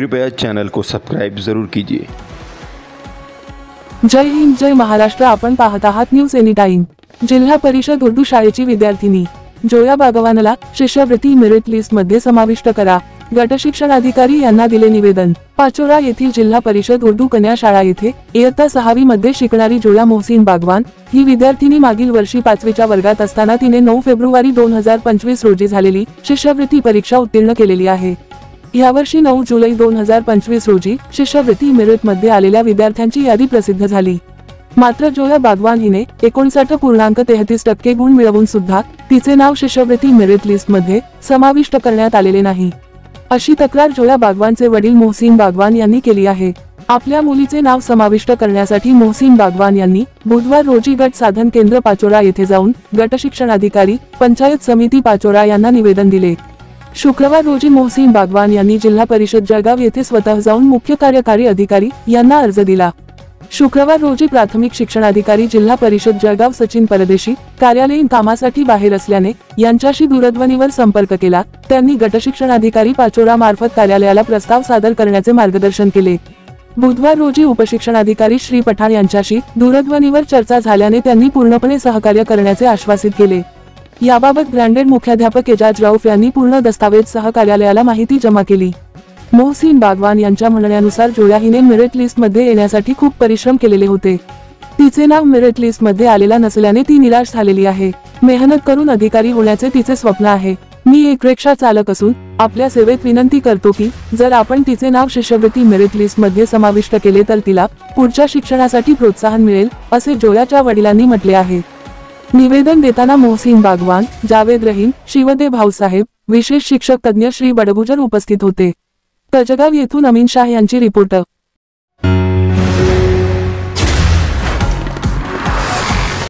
कृपया चैनल को सब्सक्राइब जरूर कीजिए। जय हिंद, जय महाराष्ट्र। आपण पाहत आहात न्यूज एनी टाइम। जिल्हा परिषद उर्दू शाळेची विद्यार्थिनी जोया बागवानला शिष्यवृत्ती मेरिट लिस्ट मध्ये समाविष्ट करा, गट शिक्षण अधिकारी यांना दिले निवेदन। पाचोरा येथील जिल्हा परिषद उर्दू कन्या शाळा येथे इयत्ता 6वी मध्ये शिकणारी जोया मोहसिन बागवान ही विद्यार्थिनी मागील वर्षी 5वीच्या वर्गात असताना तिने 9 फेब्रुवारी 2025 रोजी झालेली शिष्यवृत्ती परीक्षा उत्तीर्ण केलेली आहे। यावर्षी 9 जुलै 2025 रोजी शिष्यवृत्ती मेरिट मध्ये आलेल्या विद्यार्थ्यांची यादी प्रसिद्ध झाली। मात्र जोया बागवान हिने 59.33% गुण मिळवून सुद्धा तिचे नाव शिष्यवृत्ती मेरिट लिस्ट मध्ये समाविष्ट करण्यात आलेले नाही, अशी तक्रार जोया बागवानचे वडील मोहसिन बागवान यांनी केली आहे। आपल्या मुलीचे नाव समाविष्ट करण्यासाठी मोहसिन बागवान यांनी बुधवार रोजी गट साधन केंद्र पाचोरा येथे जाऊन गट शिक्षण अधिकारी, पंचायत समिती पाचोरा यांना निवेदन दिले। शुक्रवार रोजी मोहसिन बागवान यांनी जिल्हा परिषद जळगाव येथे स्वतः जाऊन मुख्य कार्यकारी अधिकारी यांना अर्ज दिला। शुक्रवार रोजी प्राथमिक शिक्षण अधिकारी जिल्हा परिषद जळगाव सचिन परदेशी कार्यालयीन कामासाठी बाहेर असल्याने यांच्याशी दूरध्वनीवर संपर्क केला। त्यांनी गट शिक्षण अधिकारी पाचोरा मार्फत कार्यालयाला प्रस्ताव सादर करण्याचे मार्गदर्शन केले। बुधवार रोजी उपशिक्षणाधिकारी श्री पठाण यांच्याशी दूरध्वनीवर चर्चा झाल्याने त्यांनी पूर्णपणे सहकार्य करण्याचे आश्वासित केले। याबाबत ब्रँडेड मुख्याध्यापक एजाज रऊफ यांनी पूर्ण दस्तावेज सह कार्यालयाला माहिती जमा केली। मोहसिन बागवान यांच्या म्हणण्यानुसार जोया हिने मेरिट लिस्ट मध्ये येण्यासाठी खूप परिश्रम केलेले होते। तिचे नाव मेरिट लिस्ट मध्ये आलेला नसल्याने ती निराश झालेली आहे। मेहनत करून अधिकारी होण्याचे तिचे स्वप्न आहे। मी एक रिक्षा चालक असून आपल्या सेवेत विनंती करतो की जर आपण तिचे नाव शिष्यवृत्ती मेरिट लिस्ट मध्ये समाविष्ट केले तर तिला पुढच्या शिक्षणासाठी प्रोत्साहन मिळेल, असे जोयाच्या वडिलांनी म्हटले आहे। निवेदन देताना मोहसिन बागवान, जावेद रहीम, शिवदे भाऊसाहेब, विशेष शिक्षक तज्ञ श्री बडगुजर उपस्थित होते। तजगाव येथून अमीन शाह यांची रिपोर्ट।